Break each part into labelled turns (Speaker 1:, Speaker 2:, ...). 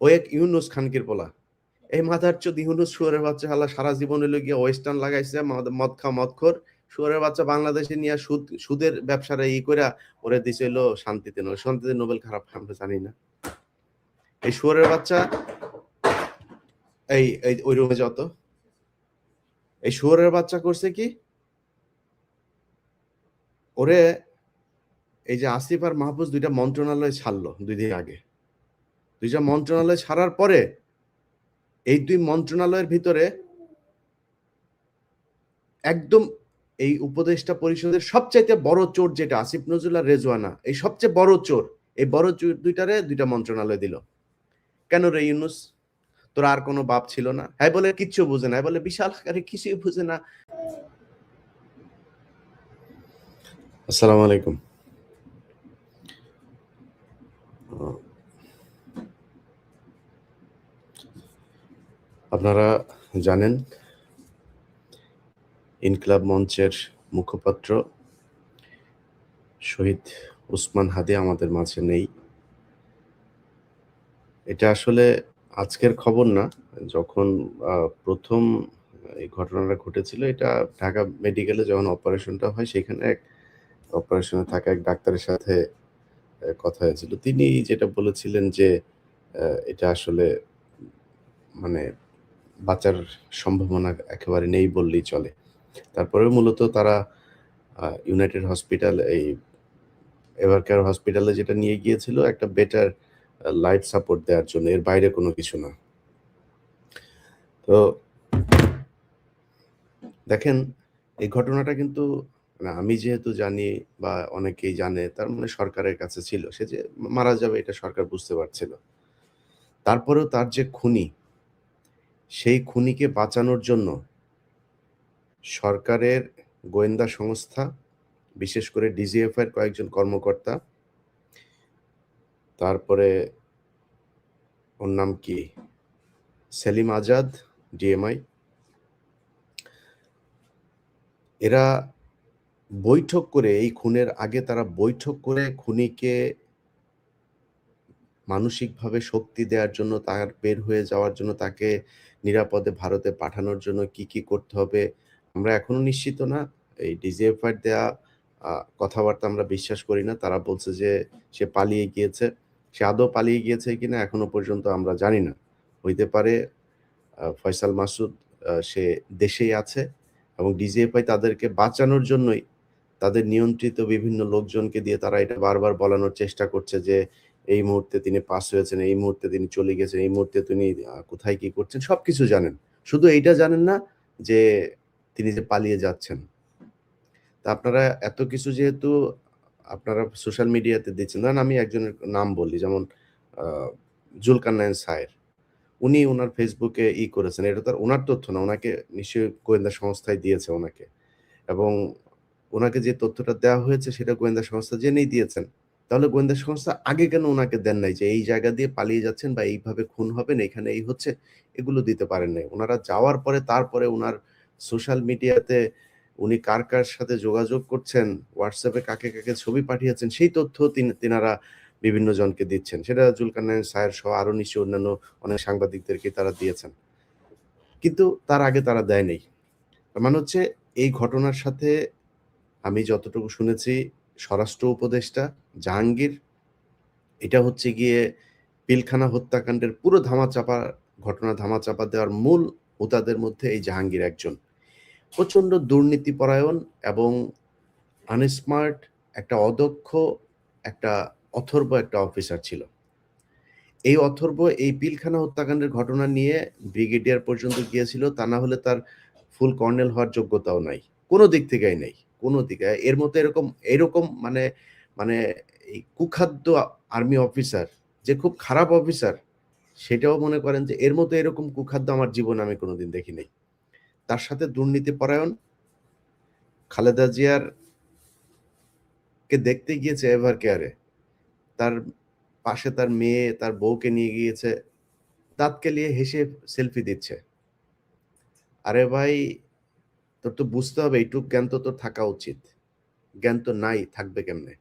Speaker 1: ও এক ইউনুস খানকির পোলা। এই মাদারচোদ ইউনুস শুয়োরের বাচ্চা শালা সারা জীবন হইলো গিয়ে ওয়েস্টার্ন লাগাইছে, মদ খা মদখোর শুয়োরের বাচ্চা বাংলাদেশে নিয়ে সুদের ব্যবসাটা কইরা ওরে দিছে হইলো শান্তিতে নোবেল। শান্তিতে নোবেল খারাপ আমরা জানি না। এই শুয়োরের বাচ্চা এই ওই রুমে যত এই শুয়োরের বাচ্চা করছে কি, ওরে এই যে আসিফ আর মাহফুজ দুইটা মন্ত্রণালয় ছাড়লো 2 দিন আগে। দুইটা মন্ত্রণালয় ছাড়ার পরে এই 2 মন্ত্রণালয়ের ভিতরে একদম এই উপদেষ্টা পরিষদের সবচাইতে বড় চোর যেটা আসিফ নজরুল আর রেজওয়ানা, এই সবচেয়ে বড় চোর, এই বড় চোর দুইটারে 2টা মন্ত্রণালয় দিল। কেন রে ইউনুস, তোর আর কোনো বাপ ছিল না? হ্যাঁ বলে কিচ্ছু বুঝে না, বলে বিশাল আকারে কিছুই বুঝে না। আসসালামু আলাইকুম। আপনারা জানেন ইনকিলাব মঞ্চের মুখপাত্র শহীদ ওসমান হাদি আমাদের মাঝে নেই। এটা আসলে আজকের খবর না। যখন প্রথম এই ঘটনাটা ঘটেছিল, এটা ঢাকা মেডিকেলে যখন অপারেশনটা হয়, সেখানে এক অপারেশনে থাকা এক ডাক্তারের সাথে কথা হয়েছিল। তিনি যেটা বলেছিলেন যে এটা আসলে মানে বাঁচার সম্ভাবনা একেবারে নেই বললেই চলে। তারপরেও মূলত তারা ইউনাইটেড হসপিটাল, এই এভারকেয়ার হসপিটালে যেটা নিয়ে গিয়েছিল একটা বেটার লাইফ সাপোর্ট দেওয়ার জন্য, এর বাইরে কোনো কিছু না। তো দেখেন, এই ঘটনাটা কিন্তু আমি যেহেতু জানি বা অনেকেই জানে, তার মানে সরকারের কাছে ছিল। সে যে মারা যাবে এটা সরকার বুঝতে পারছিল। তারপরেও তার যে খুনি, সেই খুনিকে বাঁচানোর জন্য সরকারের গোয়েন্দা সংস্থা, বিশেষ করে ডিজিএফআই এর কয়েকজন কর্মকর্তা, তারপরে ওর নাম কি, সেলিম আজাদ, ডিএমআই, এরা বৈঠক করে, এই খুনের আগে তারা বৈঠক করে খুনিকে মানসিকভাবে শক্তি দেওয়ার জন্য, তার বের হয়ে যাওয়ার জন্য, তাকে নিরাপদে ভারতে পাঠানোর জন্য কি, কি করতে হবে আমরা এখনো নিশ্চিত না। এই ডিজিএফআই এর দেয়া কথাবার্তা আমরা বিশ্বাস করি না। তারা বলছে যে সে পালিয়ে গিয়েছে। সে আদৌ পালিয়ে গিয়েছে কিনা এখনো পর্যন্ত আমরা জানি না। হইতে পারে ফয়সাল মাসুদ সে দেশেই আছে এবং ডিজিএফআই তাদেরকে বাঁচানোর জন্যই তাদের নিয়ন্ত্রিত বিভিন্ন লোকজনকে দিয়ে তারা এটা বারবার বলানোর চেষ্টা করছে যে এই মুহূর্তে তিনি পাস হয়েছেন, এই মুহূর্তে তিনি চলে গেছেন, এই মুহূর্তে তিনি কোথায় কি করছেন সবকিছু জানেন। শুধু এইটা জানেন না যে তিনি যে পালিয়ে যাচ্ছেন। তা আপনারা এত কিছু যেহেতু আপনারা সোশ্যাল মিডিয়াতে দিচ্ছেন, ধরেন আমি একজনের নাম বলি, যেমন আ জুলকারনাইন সায়ের। উনি উনার ফেসবুকে করেছেন। এটা তো আর উনার তথ্য না। উনাকে নিশ্চয়ই গোয়েন্দা সংস্থায় দিয়েছে উনাকে। এবং উনাকে যে তথ্যটা দেওয়া হয়েছে সেটা গোয়েন্দা সংস্থা জেনেই দিয়েছেন। তাহলে গোয়েন্দা সংস্থা আগে কেন উনাকে দেন নাই যে এই জায়গা দিয়ে পালিয়ে যাচ্ছেন বা এইভাবে খুন হবেন, এখানে এই হচ্ছে, এগুলো দিতে পারেন নাই। উনারা যাওয়ার পরে তারপরে উনার সোশ্যাল মিডিয়াতে উনি কার সাথে যোগাযোগ করছেন, WhatsApp এ কাকে ছবি পাঠিয়েছেন সেই তথ্য তিনারা বিভিন্ন জনকে দিচ্ছেন। সেটা জুলকারনাইন সায়ের সহ আরো নিশ্চয়ই অন্যান্য অনেক সাংবাদিকদেরকে তারা দিয়েছেন। কিন্তু তার আগে তারা দেয় নাই। তার মানে হচ্ছে এই ঘটনার সাথে আমি যতটুকু শুনেছি, স্বরাষ্ট্র উপদেষ্টা জাহাঙ্গীর, এটা হচ্ছে গিয়ে পিলখানা হত্যাকাণ্ডের পুরো ঘটনা ধামাচাপা দেওয়ার মূল হোতাদের মধ্যে এই জাহাঙ্গীর একজন। প্রচণ্ড দুর্নীতিপরায়ণ এবং আনস্মার্ট, একটা অদক্ষ, একটা অথর্ব একটা অফিসার ছিল। এই অথর্ব এই পিলখানা হত্যাকাণ্ডের ঘটনা নিয়ে ব্রিগেডিয়ার পর্যন্ত গিয়েছিল, তা না হলে তার ফুল কর্নেল হওয়ার যোগ্যতাও নাই। কোনো দিক থেকেই নেই। কোনো দিকে এর মতো এরকম মানে মানে এই কুখাদ্য আর্মি অফিসার, যে খুব খারাপ অফিসার, সেটাও মনে করেন যে এর মতো এরকম কুখাদ্য আমার জীবনে আমি কোনোদিন দেখি নাই। তার সাথে দুর্নীতিপরায়ণ, খালেদা জিয়ার কে দেখতে গিয়েছে এভার কেয়ারে। তার পাশে তার মেয়ে, তার বউকে নিয়ে গিয়েছে। দাঁত কেলিয়ে হেসে সেলফি দিচ্ছে। আরে ভাই, তোর তো বুঝতে হবে এইটুক জ্ঞান তো তোর থাকা উচিত। জ্ঞান তো নাই, থাকবে কেমনে?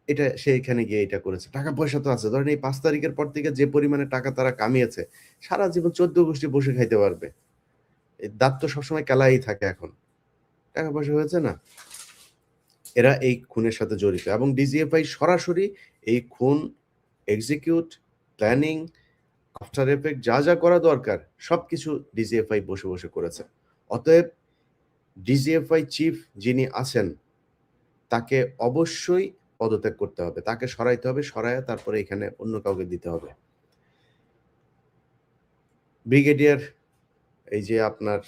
Speaker 1: এটা সে এখানে গিয়ে এটা করেছে। টাকা পয়সা তো আছে। ধরেন এই ৫ তারিখের পর থেকে যে পরিমাণে টাকা তারা কামিয়েছে, সারা জীবন ১৪ গোষ্ঠী বসে খাইতে পারবে। এই দাঁত তো সবসময় কেলাই থাকে এখন। টাকা পয়সা হয়েছে না? এরা এই খুনের সাথে জড়িত এবং ডিজিএফআই সরাসরি এই খুন এক্সিকিউট, প্ল্যানিং, আফটার এফেক্ট যা করা দরকার সবকিছু ডিজিএফআই বসে করেছে। অতএব ডিজিএফআই চিফ যিনি আছেন তাকে অবশ্যই পদত্যাগ করতে হবে। তাকে সরাইতে হবে, সরাইয়া তারপরে এখানে অন্য কাউকে দিতে হবে। ব্রিগেডিয়ার এই যে আপনার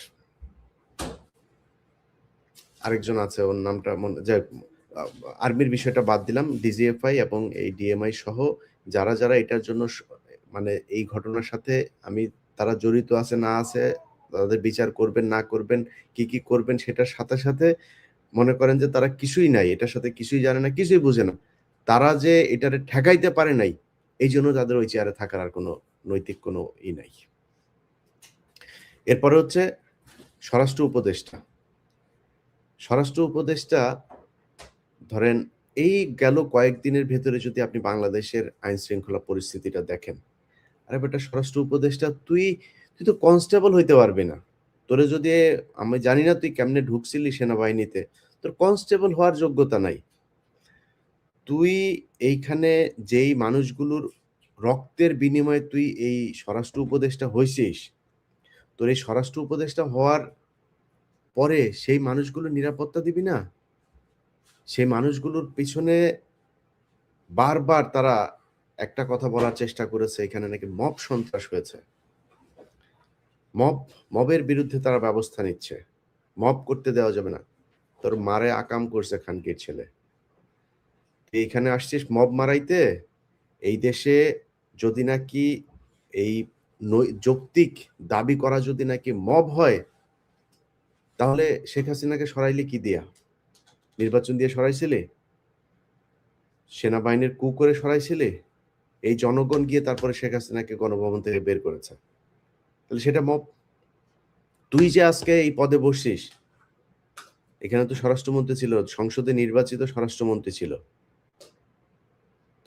Speaker 1: আরেকজন আছে, ওর নামটা যাই হোক, আর্মির বিষয়টা বাদ দিলাম। ডিজিএফআই এবং এই ডিএমআই সহ যারা এটার জন্য মানে এই ঘটনার সাথে তারা জড়িত আছে না আছে, তাদের বিচার করবেন না করবেন, কি করবেন সেটার সাথে মনে করেন যে তারা কিছুই নাই, এটার সাথে কিছুই জানে না, কিছুই বুঝে না। তারা যে এটারে ঠেকাইতে পারে নাই, এই জন্য তাদের ওই চেয়ারে থাকার আর কোনো নৈতিক কোনো নাই। এরপরে হচ্ছে স্বরাষ্ট্র উপদেষ্টা। স্বরাষ্ট্র উপদেষ্টা ধরেন এই গেল কয়েকদিনের ভেতরে যদি আপনি বাংলাদেশের আইন শৃঙ্খলা পরিস্থিতিটা দেখেন, আরে বেটা স্বরাষ্ট্র উপদেষ্টা তুই তো কনস্টেবল হইতে পারবি না। তোরে যদি আমি জানি না তুই কেমনে ঢুকছিলি সেনাবাহিনীতে, তোর কনস্টেবল হওয়ার যোগ্যতা নাই। তুই এইখানে যেই মানুষগুলোর রক্তের বিনিময়ে তুই এই স্বরাষ্ট্র উপদেষ্টা হইছিস, তোর এই স্বরাষ্ট্র উপদেষ্টা হওয়ার পরে সেই মানুষগুলোর নিরাপত্তা দিবি না? সেই মানুষগুলোর পিছনে বারবার তারা একটা কথা বলার চেষ্টা করেছে, এখানে নাকি মব সন্ত্রাস হয়েছে। মবের বিরুদ্ধে তারা ব্যবস্থা নিচ্ছে, মব করতে দেওয়া যাবে না। তোর মারে আকাম করছে খানকির ছেলে, এইখানে আসছিস মব মারাইতে। এই দেশে যদি নাকি এই যৌক্তিক দাবি করা যদি নাকি মব হয়, তাহলে শেখ হাসিনাকে সরাইলে কি দিয়া? নির্বাচন দিয়ে সরাইছিলে? সেনাবাহিনীর কু করে সরাইছিলে? এই জনগণ গিয়ে তারপরে শেখ হাসিনাকে গণভবন থেকে বের করেছে, তাহলে সেটা মব। তুই যে আজকে এই পদে বসছিস, এখানে তো স্বরাষ্ট্রমন্ত্রী ছিল, সংসদে নির্বাচিত স্বরাষ্ট্রমন্ত্রী ছিল।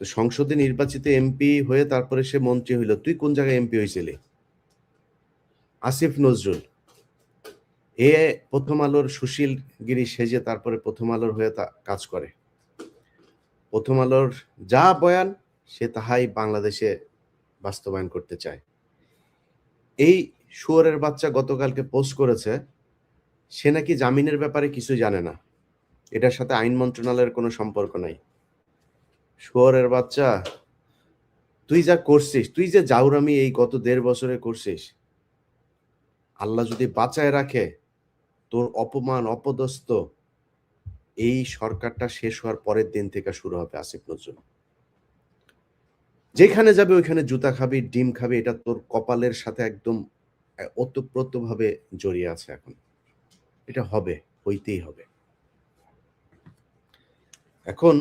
Speaker 1: তো সংসদে নির্বাচিত এমপি হয়ে তারপরে সে মন্ত্রী হইল। তুই কোন জায়গায় এমপি হয়েছিলি? আসিফ নজরুল এ প্রথম আলোর সুশীল গিরি সেজে তারপরে প্রথম আলোর হয়ে কাজ করে। প্রথম আলোর যা বয়ান সে তাহাই বাংলাদেশে বাস্তবায়ন করতে চায়। এই শুয়োরের বাচ্চা গতকালকে পোস্ট করেছে সে নাকি জামিনের ব্যাপারে কিছু জানে না, এটার সাথে আইন মন্ত্রণালয়ের কোনো সম্পর্ক নাই। শুয়োরের বাচ্চা, তুই যা করছিস, তুই যে জাউরামি এই গত ১.৫ বছরে করছিস, আল্লাহ যদি বাঁচায় রাখে, তোর অপমান অপদস্থ এই সরকারটা শেষ হওয়ার পরের দিন থেকে শুরু হবে। আসিফ নজরুল যেখানে যাবে ওইখানে জুতা খাবি, ডিম খাবি, এটা তোর কপালের সাথে একদম ওতপ্রোতভাবে জড়িয়ে আছে। এখন এটা হবে, হইতেই হবে। এখন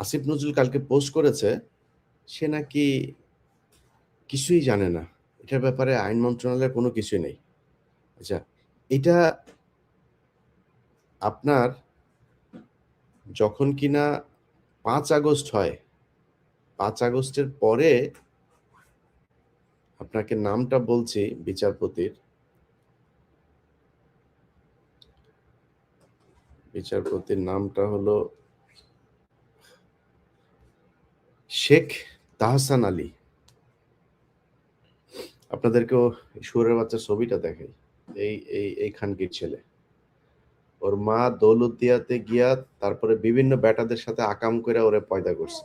Speaker 1: আসিফ নজরুল কালকে পোস্ট করেছে সে নাকি কিছুই জানে না, এটার ব্যাপারে আইন মন্ত্রণালয়ের কোনো কিছুই নেই। আচ্ছা, এটা আপনার যখন কিনা ৫ আগস্ট হয়, ৫ আগস্টের পরে আপনাকে নামটা বলছি বিচারপতির, নামটা হলো শেখ তাহসান আলী। আপনাদেরকেও শুয়োরের বাচ্চার ছবিটা দেখাই। এই খানকির ছেলে, ওর মা দৌলতদিয়াতে গিয়া তারপরে বিভিন্ন বেটাদের সাথে আকাম করে ওরে পয়দা করছে।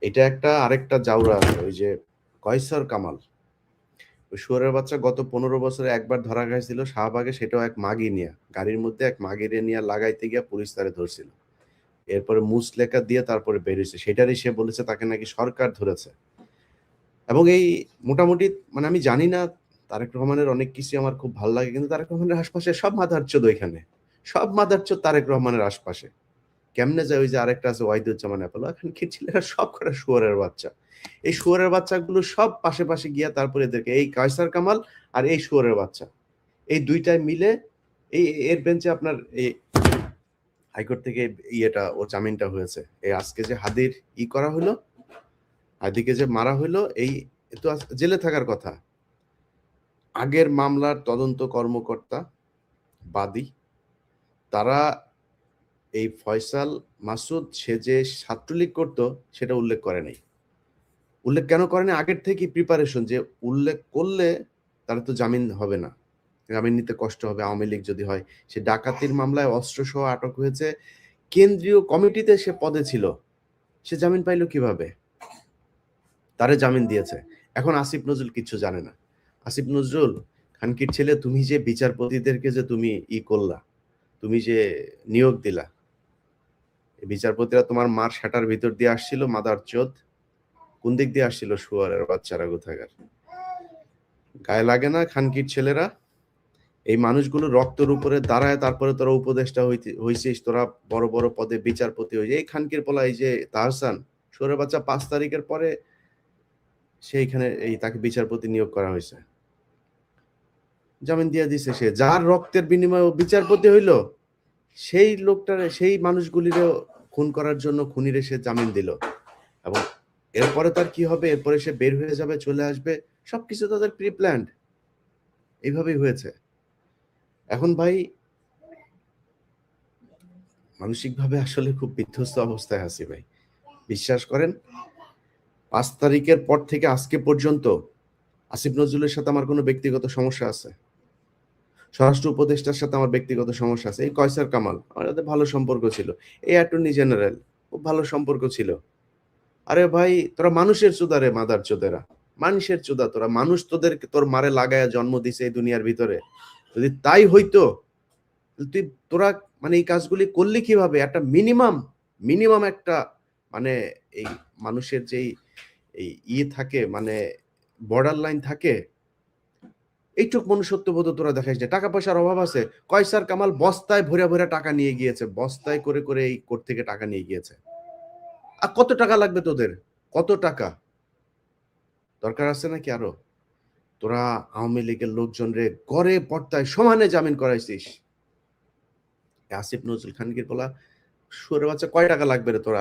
Speaker 1: এটা একটা আরেকটা জাউরা আছে, ওই যে কয়সর কামাল, ওই শুয়োরের বাচ্চা গত ১৫ বছরে একবার ধরা খাইছিল শাহবাগে, সেটাও এক মাগি নিয়ে, গাড়ির মধ্যে এক মাগিরে নিয়ে লাগাইতে গিয়া পুলিশ তারে ধরছিল। এরপরে মুসলেখা দিয়ে তারপরে বেরিয়েছে, সেটারই সে বলেছে তাকে নাকি সরকার ধরেছে। এবং এই মোটামুটি মানে আমি জানি না, তারেক রহমানের অনেক কিছু আমার খুব ভালো লাগে, কিন্তু তারেক রহমানের আশপাশে সব মাদারচোদ, ওইখানে সব মাদারচোদ তারেক রহমানের আশপাশে। কেমনে যায়? ওই যে আরেকটা আছে ওয়াহিদুজ্জামান অ্যাপোলো, এখন কি ছেলেরা সব কটা শুয়োরের বাচ্চা। এই শুয়োরের বাচ্চাগুলো সব পাশে গিয়া তারপরে এদেরকে, এই কায়সার কামাল আর এই শুয়োরের বাচ্চা, এই দুইটায় মিলে এই এর বেঞ্চে আপনার এই হাইকোর্ট থেকে ওর জামিনটা হয়েছে। এই আজকে যে হাদির করা হলো, হাদিকে যে মারা হলো, এই তো জেলে থাকার কথা। আগের মামলার তদন্ত কর্মকর্তা, বাদী, তারা এই ফয়সাল মাসুদ সে যে ছাত্রলীগ করতো সেটা উল্লেখ করে নাই। উল্লেখ কেন করে নাই? আগের থেকেই প্রিপারেশন, যে উল্লেখ করলে তার তো জামিন হবে না, জামিন নিতে কষ্ট হবে আওয়ামী লীগ যদি হয়। সে ডাকাতির মামলায় অস্ত্রসহ আটক হয়েছে, কেন্দ্রীয় কমিটিতে সে পদে ছিল, সে জামিন পাইল কিভাবে? তারে জামিন দিয়েছে। এখন আসিফ নজরুল কিচ্ছু জানে না। আসিফ নজরুল খানকির ছেলে, তুমি যে বিচারপতিদেরকে যে তুমি করলা, তুমি যে নিয়োগ দিলা, বিচারপতিরা তোমার মার শাটার ভিতর দিয়ে আসছিল, মাদার চোদ, কোন দিক দিয়ে আসছিল? শুয়ারের বাচ্চারা কোথাকার। গায়ে লাগে না খানকির ছেলেরা? এই মানুষগুলো রক্তের উপরে দাঁড়ায়, তারপরে তোরা উপদেষ্টা হইছিস, তোরা বড় বড় পদে বিচারপতি হয়েছে। এই খানকির পোলা, এই যে তাহসান, শুয়ারের বাচ্চা, 5 তারিখের পরে সেইখানে তাকে বিচারপতি নিয়োগ করা হয়েছে, জামিন দিয়ে দিছে। সে যার রক্তের বিনিময়ে বিচারপতি হইল, সেই লোকটারে, সেই মানুষগুলিরও খুন করার জন্য খুনিরে সে জামিন দিল। এবং এরপরে তার কি হবে? এরপরে সে বের হয়ে যাবে, চলে আসবে, সবকিছু তাদের প্রি প্ল্যান্ড। এইভাবেই হয়েছে। এখন ভাই মানসিকভাবে আসলে খুব বিধ্বস্ত অবস্থায় আছি ভাই। বিশ্বাস করেন, 5 তারিখের পর থেকে আজকে পর্যন্ত আসিফ নজরুলের সাথে আমার কোনো ব্যক্তিগত সমস্যা আছে, স্বরাষ্ট্র উপদেষ্টার সাথে আমার ব্যক্তিগত সমস্যা আছে, এই কয়সার কামাল আমার সাথে ভালো সম্পর্ক ছিল, এই অ্যাটর্নি জেনারেল খুব ভালো সম্পর্ক ছিল। আরে ভাই, তোরা মানুষের চোদা রে, মাদার চোদেরা, মানুষের চোদা তোরা। মানুষ তোর মারে লাগায়া জন্ম দিছে এই দুনিয়ার ভিতরে। যদি তাই হইতো, তুই তোরা মানে এই কাজগুলি করলি কিভাবে? একটা মিনিমাম একটা মানে এই মানুষের যেই এই থাকে, মানে বর্ডার লাইন থাকে, এইটুক মনুষ্যত্ববোধ তোরা দেখাইস না। টাকা পয়সার অভাব আছে, কয়সার কামাল বস্তায় ভরে ভরে টাকা নিয়ে গিয়েছে, বস্তায় করে করে এই কোর্ট থেকে টাকা নিয়ে গিয়েছে। আর কত টাকা লাগবে তোদের? কত টাকা দরকার আছে নাকি আরো? তোরা আওয়ামী লীগের লোকজন রে গড়ে পর্দায় সমানে জামিন করাইছিস। আসিফ নজরুল খানকে বলা, সুরে বাচ্চা, কয় টাকা লাগবে রে তোর?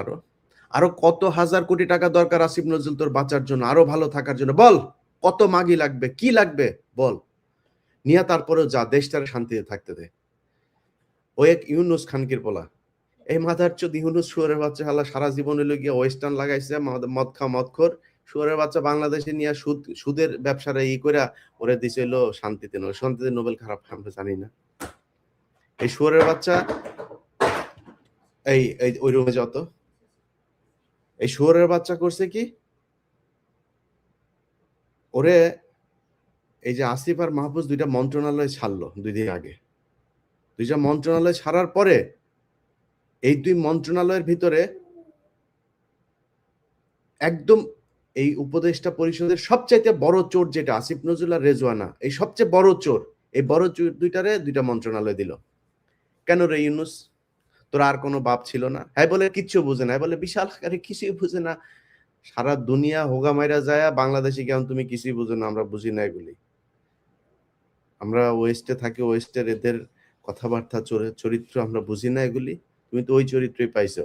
Speaker 1: আরো কত হাজার কোটি টাকা দরকার আসিফ নজরুল তোর বাঁচার জন্য, আরো ভালো থাকার জন্য? বল, কত মাগি লাগবে, কি লাগবে বল, নিয়ে তারপরেও যা, দেশটারে শান্তিতে থাকতে দে। ও এক ইউনুস খানকির পোলা, এই মাথার চোদ ইউনুস শুয়ারের বাচ্চা হালা সারা জীবন হইলো গিয়ে ওয়েস্টার্ন লাগাইছে, মদ খা মদখোর শুয়ারের বাচ্চা, বাংলাদেশে নিয়ে সুদের ব্যবসারে কইরা ওরে দিছে হইলো শান্তিতে। শান্তিতে নোবেল খারাপ, আমরা জানি না। এই শুয়ারের বাচ্চা, এই ওই রুমে যত, এই শুয়ারের বাচ্চা করছে কি, ওরে এই যে আসিফ আর মাহফুজ 2টা মন্ত্রণালয় ছাড়লো 2 দিন আগে। 2টা মন্ত্রণালয় ছাড়ার পরে এই 2 মন্ত্রণালয়ের ভিতরে একদম এই উপদেষ্টা পরিষদের সবচাইতে বড় চোর যেটা, আসিফ নজরুল আর রেজওয়ানা, এই সবচেয়ে বড় চোর, এই বড় চোর 2টা মন্ত্রণালয় দিল। কেন রে ইউনুস? তোর আর কোনো বাপ ছিল না? হ্যাঁ বলে কিচ্ছু বুঝে না, বলে বিশাল আকারে কিছুই বুঝে না, সারা দুনিয়া হোগা মাইরা যায়, বাংলাদেশে কেমন তুমি কিছুই বুঝো না? আমরা বুঝি না এগুলি, আমরা ওয়েস্টে থাকি, ওয়েস্টের এদের কথাবার্তা, চরিত্র আমরা বুঝি না এগুলি। তুমি তো ওই চরিত্রই পাইছো।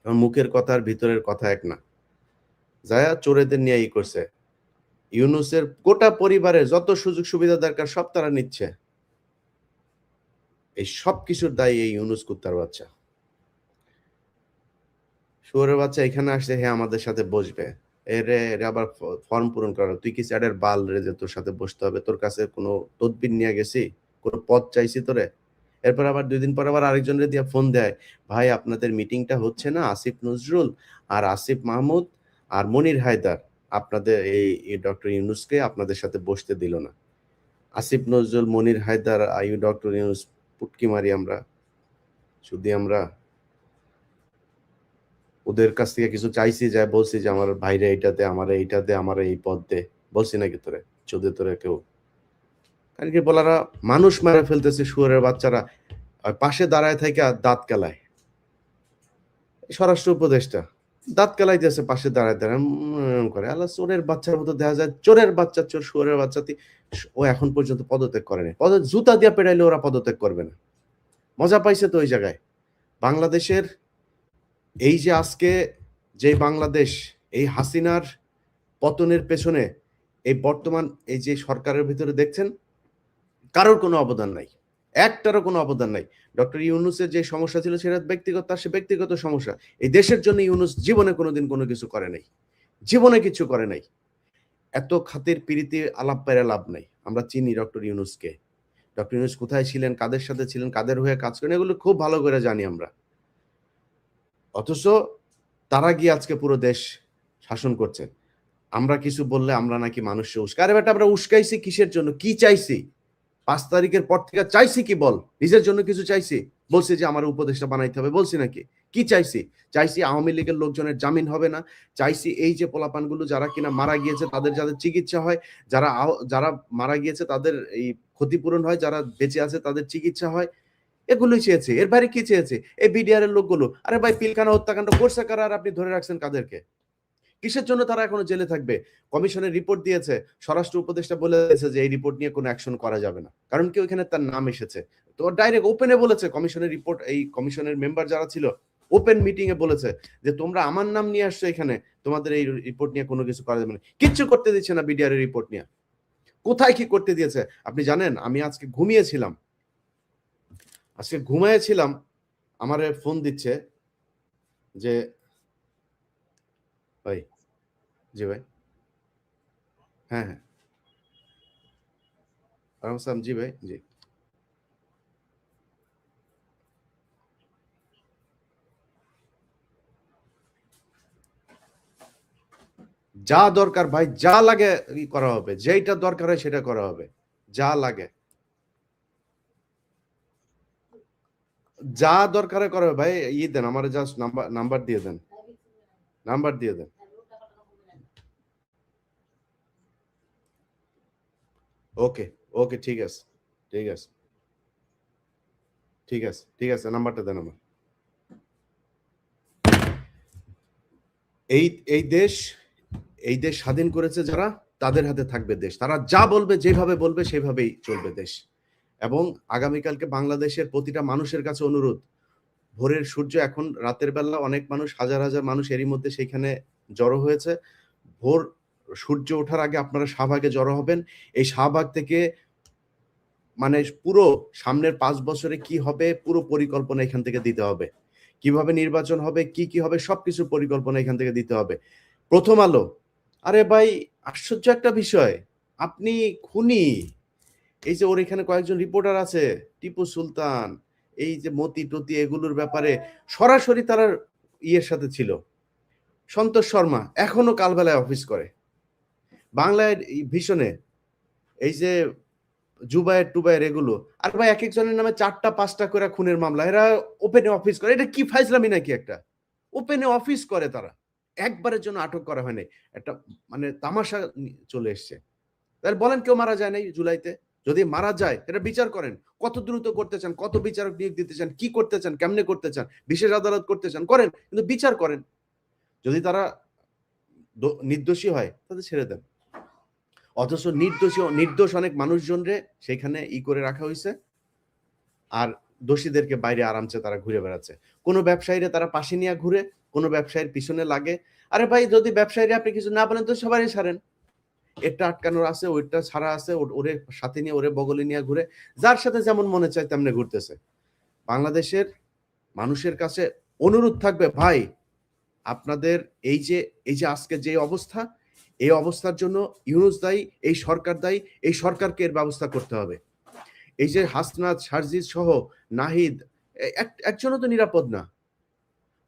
Speaker 1: মুখের কথা আর ভিতরের কথা এক না। যায়া চোরেদের নিয়ে করছে। ইউনুসের গোটা পরিবারে যত সুযোগ সুবিধা দরকার সব তারা নিচ্ছে। এই সব কিছুর দায়ী এই ইউনুস কুত্তার বাচ্চা, শুয়োরের বাচ্চা। এখানে আসছে, হ্যাঁ আমাদের সাথে বসবে, এরে আবার ফর্ম পূরণ করা। তুই কি স্যারের বাল রে যে তোর সাথে বসতে হবে? তোর কাছে কোনো তদবির নিয়ে গেছি? কোনো পদ চাইছি তোরে? এরপর আবার 2 দিন পর আবার আরেকজনের দিয়ে ফোন দেয়, ভাই আপনাদের মিটিংটা হচ্ছে না, আসিফ নজরুল আর আসিফ মাহমুদ আর মনির হায়দার আপনাদের এই ডক্টর ইউনুসকে আপনাদের সাথে বসতে দিল না। আসিফ নজরুল, মনির হায়দার, ডক্টর ইউনুস পুটকি মারি আমরা, শুধু আমরা ওদের কাছ থেকে কিছু চাইছি, যায় বলছি যে আমার ভাইরে এইটা দে, আমার এইটা দে, আমার এই পদ দে, বলছি নাকি তোরে? চোদে তোরে কেউ? কারণ কি বলারা মানুষ মেরে ফেলতেছে শুয়োরের বাচ্চারা, পাশে দাঁড়ায় থেকে দাঁত কেলায়। স্বরাষ্ট্র উপদেষ্টা দাঁত কেলাইতেছে, পাশে দাঁড়ায় দাঁড়ায় করে। আল্লাহ, চোরের বাচ্চার মতো দেখা যায়, চোরের বাচ্চা, চোর শুয়োরের বাচ্চা। ও এখন পর্যন্ত পদত্যাগ করেনি। জুতা দিয়া পেড়াইলে ওরা পদত্যাগ করবে না। মজা পাইছে তো ওই জায়গায়। বাংলাদেশের এই যে আজকে যে বাংলাদেশ, এই হাসিনার পতনের পেছনে এই বর্তমান এই যে সরকারের ভিতরে দেখছেন, কারোর কোনো অবদান নাই, একটারও কোনো অবদান নাই। ডক্টর ইউনূসের যে সমস্যা ছিল সেটা ব্যক্তিগত, তার সে ব্যক্তিগত সমস্যা। এই দেশের জন্য ইউনূস জীবনে কোনোদিন কোনো কিছু করে নাই, জীবনে কিছু করে নাই। এত খাতির পিরিতি আলাপ পেরে লাভ নাই। আমরা চিনি ডক্টর ইউনূসকে। ডক্টর ইউনূস কোথায় ছিলেন, কাদের সাথে ছিলেন, কাদের হয়ে কাজ করেন, এগুলো খুব ভালো করে জানি আমরা। অথচ তারা গিয়ে আজকে পুরো দেশ শাসন করছে। আমরা কিছু বললে আমরা নাকি মানুষকে উস্কাই। আরে বেটা, আমরা উস্কাইছি কিসের জন্য? কি চাইছি? 5 তারিখের পর থেকে চাইছি কি বল? নিজের জন্য কিছু চাইছি? বলছি যে আমার উপদেষ্টা বানাইতে হবে, বলছি নাকি? কি চাইছি? চাইছি আওয়ামী লীগের লোকজনের জামিন হবে না। চাইছি এই যে পোলাপানগুলো যারা কিনা মারা গিয়েছে তাদের যাদের চিকিৎসা হয়, যারা মারা গিয়েছে তাদের এই ক্ষতিপূরণ হয়, যারা বেঁচে আছে তাদের চিকিৎসা হয়। এগুলোই চেয়েছে। এর বাইরে কি চেয়েছে? এই বিডিআর এর লোকগুলো, আরে ভাই পিলখানা হত্যাকাণ্ড করছে কারা আর আপনি ধরে রাখছেন কাদেরকে? কিসের জন্য তারা এখনো জেলে থাকবে? কমিশনের রিপোর্ট দিয়েছে, স্বরাষ্ট্র উপদেষ্টা বলেছে যে এই রিপোর্ট নিয়ে কোনো অ্যাকশন করা যাবে না, কারণ কি ওইখানে তার নাম এসেছে। তো ডাইরেক্ট ওপেনে বলেছে, কমিশনের রিপোর্ট, এই কমিশনের মেম্বার যারা ছিল ওপেন মিটিং এ বলেছে যে তোমরা আমার নাম নিয়ে আসছো এখানে, তোমাদের এই রিপোর্ট নিয়ে কোনো কিছু করা যাবে না। কিচ্ছু করতে দিচ্ছে না বিডিআর এর রিপোর্ট নিয়ে। কোথায় কি করতে দিয়েছে আপনি জানেন? আমি আজকে ঘুমিয়েছিলাম, আমারে ফোন দিচ্ছে যে ভাই, জি ভাই, হ্যাঁ হ্যাঁ, আরাম জি ভাই, জি। যা দরকার ভাই, যা লাগে করা হবে, যেটা দরকার হয় সেটা করা হবে, যা লাগে, যা দরকার হয় করা হবে ভাই। দেন আমার, জাস্ট নাম্বার দিয়ে দেন, নাম্বার দিয়ে দেন। ওকে, ওকে, ঠিক আছে, ঠিক আছে, ঠিক আছে, ঠিক আছে, নাম্বারটা দেন আমার। এই এই দেশ, এই দেশ স্বাধীন করেছে যারা, তাদের হাতে থাকবে দেশ। তারা যা বলবে, যেভাবে বলবে সেভাবেই চলবে দেশ। এবং আগামীকালকে বাংলাদেশের প্রতিটা মানুষের কাছে অনুরোধ, ভোরের সূর্য এখন রাতের বেলা অনেক মানুষ, হাজার হাজার মানুষ এরই মধ্যে সেইখানে জড়ো হয়েছে। ভোর সূর্য ওঠার আগে আপনারা শাহবাগে জড়ো হবেন। এই শাহবাগ থেকে মানে পুরো সামনের 5 বছরে কি হবে পুরো পরিকল্পনা এখান থেকে দিতে হবে। কিভাবে নির্বাচন হবে, কি কি হবে সবকিছুর পরিকল্পনা এখান থেকে দিতে হবে। প্রথম আলো, আরে ভাই আশ্চর্য একটা বিষয়, আপনি খুনি। এই যে ওর এখানে কয়েকজন রিপোর্টার আছে, টিপু সুলতান, এই যে মতি টতি এগুলোর ব্যাপারে সরাসরি তারা ইয়ের সাথে ছিল। সন্তোষ শর্মা এখনো কালবেলায় অফিস করে বাংলায় ভীষণে, এই যে জুবায়ের টুবায়ের এগুলো। আর ভাই এক একজনের নামে 4টা 5টা করে খুনের মামলা, এরা ওপেনে অফিস করে। এটা কি ফাইজলামি নাকি একটা? ওপেনে অফিস করে তারা, একবারের জন্য আটক করা হয় নাই। একটা মানে তামাশা চলে এসছে। তাহলে বলেন কেউ মারা যায় নাই জুলাইতে? যদি মারা যায় এটা বিচার করেন। কত দ্রুত করতে চান, কত বিচারক নিয়োগ দিতে চান, কি করতে চান, কেমনে করতে চান, বিশেষ আদালত করতে চান, করেন, কিন্তু বিচার করেন। যদি তারা নির্দোষী হয় তাদের ছেড়ে দেন। অথচ নির্দোষ অনেক মানুষজনরে সেখানে করে রাখা হয়েছে, আর দোষীদেরকে বাইরে আরামসে তারা ঘুরে বেড়াচ্ছে। কোনো ব্যবসায়ীরা তারা পাশে নিয়ে ঘুরে, কোনো ব্যবসায়ীর পিছনে লাগে। আরে ভাই যদি ব্যবসায়ীরা আপনি কিছু না বলেন তো সবারই ছাড়েন, এটা আটকানোর আছে, ওইটা ছাড়া আছে, ওরে সাথে নিয়ে ওরে বগলে নিয়ে ঘুরে, যার সাথে যেমন মনে চায় তেমনি ঘুরতেছে। বাংলাদেশের মানুষের কাছে অনুরোধ থাকবে, ভাই আপনাদের এই যে আজকে যে অবস্থা, এই অবস্থার জন্য ইউনূস দায়ী, এই সরকার দায়ী, এই সরকারকে এর ব্যবস্থা করতে হবে। এই যে হাসনাত, সারজিৎ সহ নাহিদ, একজনও তো নিরাপদ না।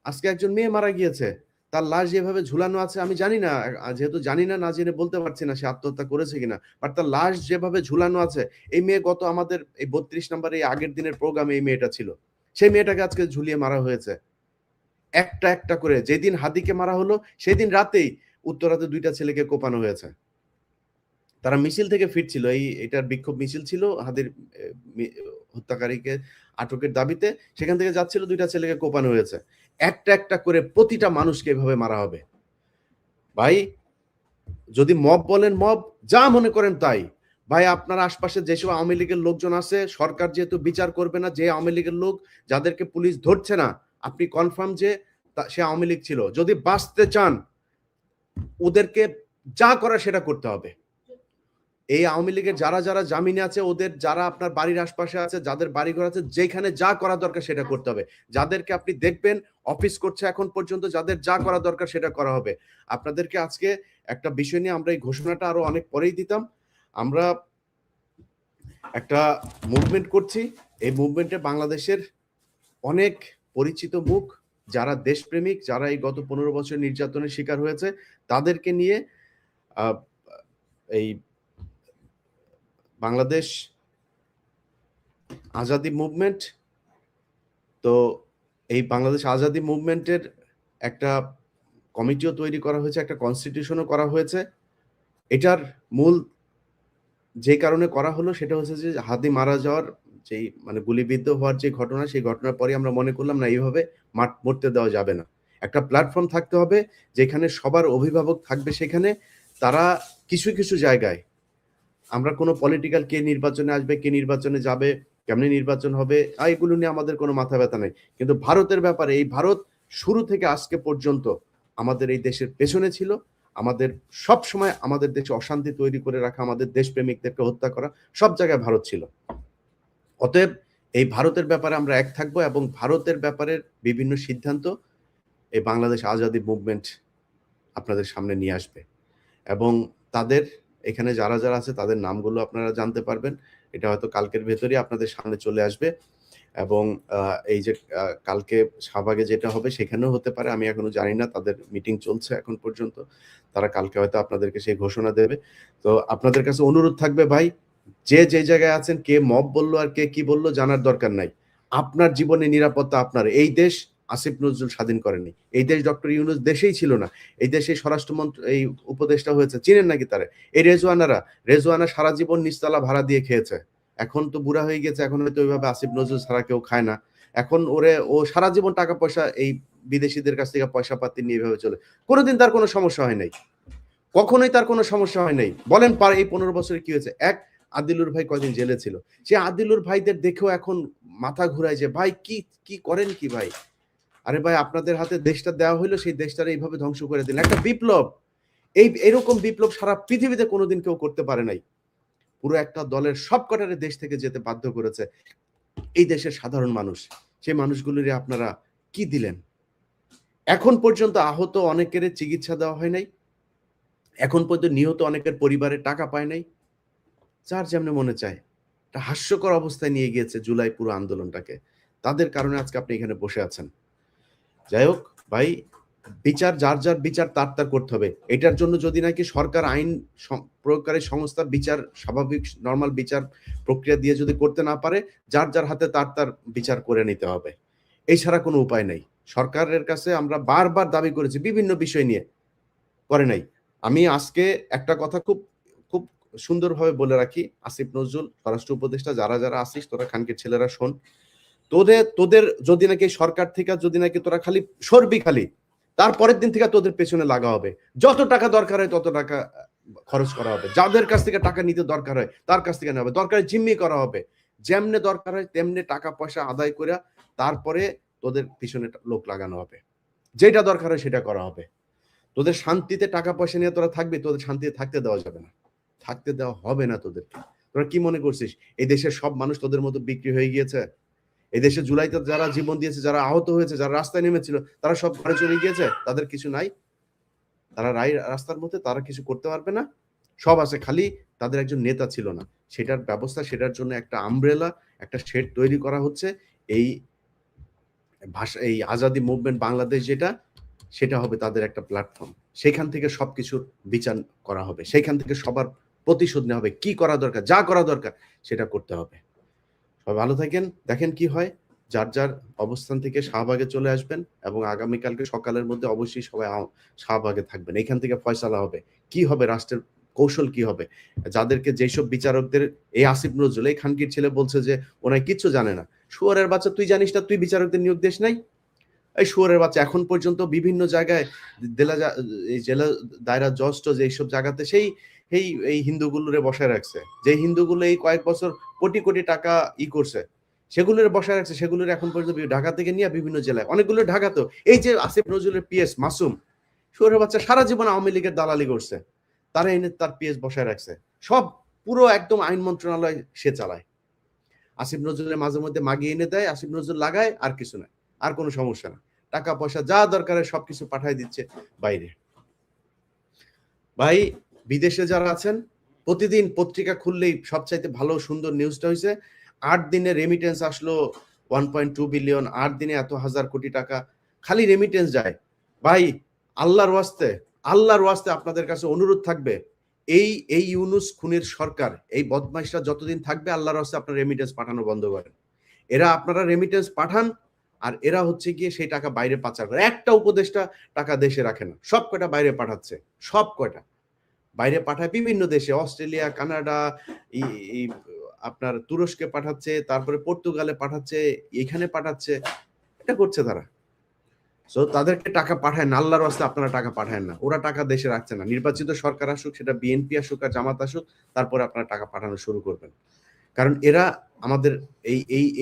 Speaker 1: আজকে একজন মেয়ে মারা গিয়েছে, তার লাশ যেভাবে ঝুলানো আছে, আমি জানি না, যেহেতু জানি না, না জেনে বলতে পারছি না সে আত্মহত্যা করেছে কিনা, বাট তার লাশ যেভাবে ঝুলানো আছে, এই মেয়ে গত আমাদের এই 32 নম্বর এই আগের দিনের প্রোগ্রামে এই মেয়েটা ছিল, সেই মেয়েটাকে আজকে ঝুলিয়ে মারা হয়েছে একটা একটা করে। যেদিন হাদিকে মারা হলো সেদিন রাতেই উত্তরাতে 2টা ছেলেকে কোপানো হয়েছে। তারা মিছিল থেকে ফিরছিল, এটার বিক্ষোভ মিছিল ছিল হাদির হত্যাকারীকে আটকের দাবিতে, সেখান থেকে যাচ্ছিল, 2টা ছেলেকে কোপানো হয়েছে। একটা একটা করে প্রতিটা মানুষকে এভাবে মারা হবে। ভাই যদি মব বলেন মব, যা মনে করেন তাই। ভাই আপনার আশপাশে যেসব আওয়ামী লীগের লোকজন আছে, সরকার যেহেতু বিচার করবে না, যে আওয়ামী লীগের লোক যাদেরকে পুলিশ ধরছে না, আপনি কনফার্ম যে সে আওয়ামী লীগ ছিল। যদি বাঁচতে চান ওদেরকে যা করা সেটা করতে হবে। এই আওয়ামী লীগের যারা যারা জামিনে আছে, ওদের যারা আপনার বাড়ির আশপাশে আছে, যাদের বাড়িঘর আছে, যেখানে যা করা দরকার সেটা করতে হবে। যাদেরকে আপনি দেখবেন অফিস করছে এখন পর্যন্ত, যাদের যা করা দরকার সেটা করা হবে। আপনাদেরকে আজকে একটা বিষয় নিয়ে আমরা এই ঘোষণাটা আরো অনেক পরেই দিতাম। আমরা একটা মুভমেন্ট করছি। এই মুভমেন্টে বাংলাদেশের অনেক পরিচিত মুখ, যারা দেশপ্রেমিক, যারা এই গত 15 বছর নির্যাতনের শিকার হয়েছে, তাদেরকে নিয়ে এই বাংলাদেশ আজাদি মুভমেন্ট, তো এই বাংলাদেশ আজাদি মুভমেন্টের একটা কমিটিও তৈরি করা হয়েছে, একটা কনস্টিটিউশনও করা হয়েছে। এটার মূল যে কারণে করা হলো সেটা হচ্ছে যে হাদি মারা যাওয়ার যেই মানে গুলিবিদ্ধ হওয়ার যে ঘটনা, সেই ঘটনার পরে আমরা মনে করলাম না এইভাবে মরতে দেওয়া যাবে না। একটা প্ল্যাটফর্ম থাকতে হবে যেখানে সবার অভিভাবক থাকবে, সেখানে তারা কিছু কিছু জায়গায় আমরা কোনো পলিটিক্যাল কে নির্বাচনে আসবে, কে নির্বাচনে যাবে, কেমনে নির্বাচন হবে, এগুলো নিয়ে আমাদের কোনো মাথা ব্যথা নেই। কিন্তু ভারতের ব্যাপারে, এই ভারত শুরু থেকে আজকে পর্যন্ত আমাদের এই দেশের পেছনে ছিল। আমাদের সব সময় আমাদের দেশে অশান্তি তৈরি করে রাখা, আমাদের দেশপ্রেমিকদেরকে হত্যা করা, সব জায়গায় ভারত ছিল। অতএব এই ভারতের ব্যাপারে আমরা এক থাকবো এবং ভারতের ব্যাপারে বিভিন্ন সিদ্ধান্ত এই বাংলাদেশ আজাদি মুভমেন্ট আপনাদের সামনে নিয়ে আসবে। এবং তাদের এখানে যারা যারা আছে তাদের নামগুলো আপনারা জানতে পারবেন। এটা হয়তো কালকের ভেতরেই আপনাদের সামনে চলে আসবে। এবং এই যে কালকে শাহবাগে যেটা হবে সেখানেও হতে পারে, আমি এখনো জানি না, তাদের মিটিং চলছে এখন পর্যন্ত। তারা কালকে হয়তো আপনাদেরকে সেই ঘোষণা দেবে। তো আপনাদের কাছে অনুরোধ থাকবে ভাই, যে যে জায়গায় আছেন, কে মব বললো আর কে কি বললো জানার দরকার নাই। আপনার জীবনে নিরাপত্তা আপনার। এই দেশ আসিফ নজরুল স্বাধীন করেনি, এই দেশ ডক্টর ইউনূস দেশেই ছিল না, এই দেশে স্বরাষ্ট্রমন্ত্রী এই উপদেষ্টা হয়েছে, চিনেন নাকি তারা? এই রেজওয়ানা সারা জীবন নিচতলা ভাড়া দিয়ে খেয়েছে, এখন তো বুড়া হয়ে গেছে, এখন হয়তো ওইভাবে আসিফ নজরুল ছাড়া কেউ খায় না। এখন ও সারা জীবন টাকা পয়সা এই বিদেশিদের কাছ থেকে পয়সা পাতি নিয়ে এভাবে চলে, কোনোদিন তার কোনো সমস্যা হয় নাই, কখনোই তার কোনো সমস্যা হয় নাই। বলেন এই 15 বছরে কি হয়েছে? এক আদিলুর ভাই কয়দিন জেলে ছিল, সে আদিলুর ভাইদের দেখেও এখন মাথা ঘুরায় যে ভাই কি কি করেন কি ভাই? আরে ভাই, আপনাদের হাতে দেশটা দেওয়া হইলো, সেই দেশটারে এইভাবে ধ্বংস করে দিলেন। একটা বিপ্লব, এরকম বিপ্লব সারা পৃথিবীতে কোনোদিন কেউ করতে পারে নাই। পুরো একটা দলের সব কটারে দেশ থেকে যেতে বাধ্য করেছে এই দেশের সাধারণ মানুষ। সেই মানুষগুলিরে আপনারা কি দিলেন? এখন পর্যন্ত আহত অনেকের চিকিৎসা দেওয়া হয় নাই, এখন পর্যন্ত নিহত অনেকের পরিবারের টাকা পায় নাই। যার যেমনে মনে চায় একটা হাস্যকর অবস্থায় নিয়ে গিয়েছে জুলাই পুরো আন্দোলনটাকে। তাদের কারণে আজকে আপনি এখানে বসে আছেন। যাই হোক ভাই, বিচার যার যার বিচার তার তার করতে হবে। এটার জন্য যদি নাকি সরকার আইন প্রয়োগকারী সংস্থা বিচার স্বাভাবিক নরমাল বিচার প্রক্রিয়া দিয়ে যদি করতে না পারে, যার যার হাতে তার তার বিচার করে নিতে হবে। এছাড়া কোনো উপায় নাই। সরকারের কাছে আমরা বারবার দাবি করেছি বিভিন্ন বিষয় নিয়ে, করে নাই। আমি আজকে একটা কথা খুব খুব সুন্দরভাবে বলে রাখি, আসিফ নজরুল স্বরাষ্ট্র উপদেষ্টা, যারা যারা আসিস তোরা খানকির ছেলেরা শোন, তোদের যদি নাকি সরকার থেকে যদি নাকি তোরা খালি সরবি, খালি তারপরের দিন থেকে তোদের পেছনে লাগা হবে। যত টাকা দরকার হয় তত টাকা খরচ করা হবে, যাদের কাছ থেকে টাকা নিতে দরকার হয় তার কাছ থেকে নেওয়া হবে, দরকারে জিম্মি করা হবে, যেমনে দরকার হয় তেমনি টাকা পয়সা আদায় করে তারপরে তোদের পিছনে লোক লাগানো হবে, যেটা দরকার হয় সেটা করা হবে। তোদের শান্তিতে টাকা পয়সা নিয়ে তোরা থাকবি, তোদের শান্তিতে থাকতে দেওয়া যাবে না, থাকতে দেওয়া হবে না তোদেরকে। তোরা কি মনে করছিস এই দেশের সব মানুষ তোদের মতো বিক্রি হয়ে গিয়েছে? এই দেশে জুলাইতে যারা জীবন দিয়েছে, যারা আহত হয়েছে, যারা রাস্তায় নেমেছিল, তারা সব ঘরে চলে গিয়েছে? তাদের কিছু নাই? তারা রাস্তার মধ্যে, তারা কিছু করতে পারবে না? সব আছে, খালি তাদের একজন নেতা ছিল না, সেটার ব্যবস্থা, সেটার জন্য একটা আমব্রেলা, একটা শেড তৈরি করা হচ্ছে। এই ভাষা, এই আজাদি মুভমেন্ট বাংলাদেশ যেটা, সেটা হবে তাদের একটা প্ল্যাটফর্ম। সেখান থেকে সবকিছুর বিচার করা হবে, সেখান থেকে সবার প্রতিশোধ নেওয়া হবে, কি করা দরকার, যা করা দরকার সেটা করতে হবে। সবাই ভালো থাকেন, দেখেন কি হয়। যার যার অবস্থান থেকে শাহবাগে চলে আসবেন এবং আগামীকালকে সকালের মধ্যে অবশ্যই সবাই শাহবাগে থাকবেন। এখান থেকে ফয়সালা হবে কি হবে, রাষ্ট্রের কৌশল কি হবে। যাদেরকে যেসব বিচারকদের এই আসিফ নজরুল, এই খানকির ছেলে বলছে যে ওনায় কিচ্ছু জানে না, শুয়োরের বাচ্চা, তুই জানিস না? তুই বিচারকদের নিয়োগ দিস নাই? এই শুয়োরের বাচ্চা, এখন পর্যন্ত বিভিন্ন জায়গায় এই জেলা দায়রা জজ টজ এইসব জায়গাতে সেই এই হিন্দুগুলোরে বসায় রাখছে, যে হিন্দুগুলো এই কয়েক বছর কোটি কোটি টাকা করছে, সেগুলোর বসায় রাখছে, সেগুলোর এখন পর্যন্ত ঢাকা থেকে নিয়ে বিভিন্ন জেলায়, অনেকগুলো ঢাকা তো, এই যে আসিফ নজরুলের পিএস মাসুম, শুয়োরের বাচ্চা সারা জীবন আওয়ামী লীগের দালালি করছে, তারা এনে তার পিএস বসায় রাখছে, সব পুরো একদম আইন মন্ত্রণালয় সে চালায়। আসিফ নজরুলের মাঝে মধ্যে মাগিয়ে এনে দেয়, আসিফ নজরুল লাগায়, আর কিছু না, আর কোনো সমস্যা না, টাকা পয়সা যা দরকার সবকিছু পাঠায় দিচ্ছে বাইরে। ভাই, বিদেশে যারা আছেন, প্রতিদিন পত্রিকা খুললেই সবচাইতে ভালো সুন্দর নিউজটা হয়েছে ৮ দিনে রেমিটেন্স আসলো 1.2 বিলিয়ন, ৮ দিনে এত হাজার কোটি টাকা খালি রেমিটেন্স যায়। ভাই, আল্লাহর ওয়াস্তে, আল্লাহর ওয়াস্তে আপনাদের কাছে অনুরোধ থাকবে, এই ইউনুস খুনের সরকার, এই বদমাইশরা যতদিন থাকবে, আল্লাহর ওয়াস্তে আপনারা রেমিটেন্স পাঠানো বন্ধ করেন। এরা আপনারা রেমিটেন্স পাঠান, আর এরা হচ্ছে গিয়ে সেই টাকা বাইরে পাচার করে। একটা উপদেষ্টা টাকা দেশে রাখে না, সব কয়টা বাইরে পাঠাচ্ছে, সব কয়টা বাইরে পাঠায় বিভিন্ন দেশে, অস্ট্রেলিয়া, কানাডা, আপনার তুরস্কে পাঠাচ্ছে, তারপরে পর্তুগালে পাঠাচ্ছে, এখানে পাঠাচ্ছে, এটা করছে তারা। সো তাদেরকে টাকা পাঠায় না, আল্লাহর ওয়াস্তে আপনারা টাকা পাঠায় না, ওরা টাকা দেশে রাখছে না। নির্বাচিত সরকার আসুক, সেটা বিএনপি আসুক আর জামাত আসুক, তারপরে আপনারা টাকা পাঠানো শুরু করবেন। কারণ এরা আমাদের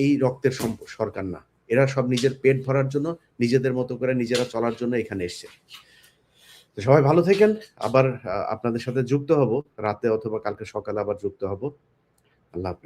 Speaker 1: এই রক্তের সরকার না, এরা সব নিজের পেট ভরার জন্য, নিজেদের মতো করে নিজেরা চলার জন্য এখানে এসছে। তো সবাই ভালো থাকেন, আবার আপনাদের সাথে যুক্ত হব রাতে অথবা কালকে সকালে আবার যুক্ত হব। আল্লাহ হাফেজ।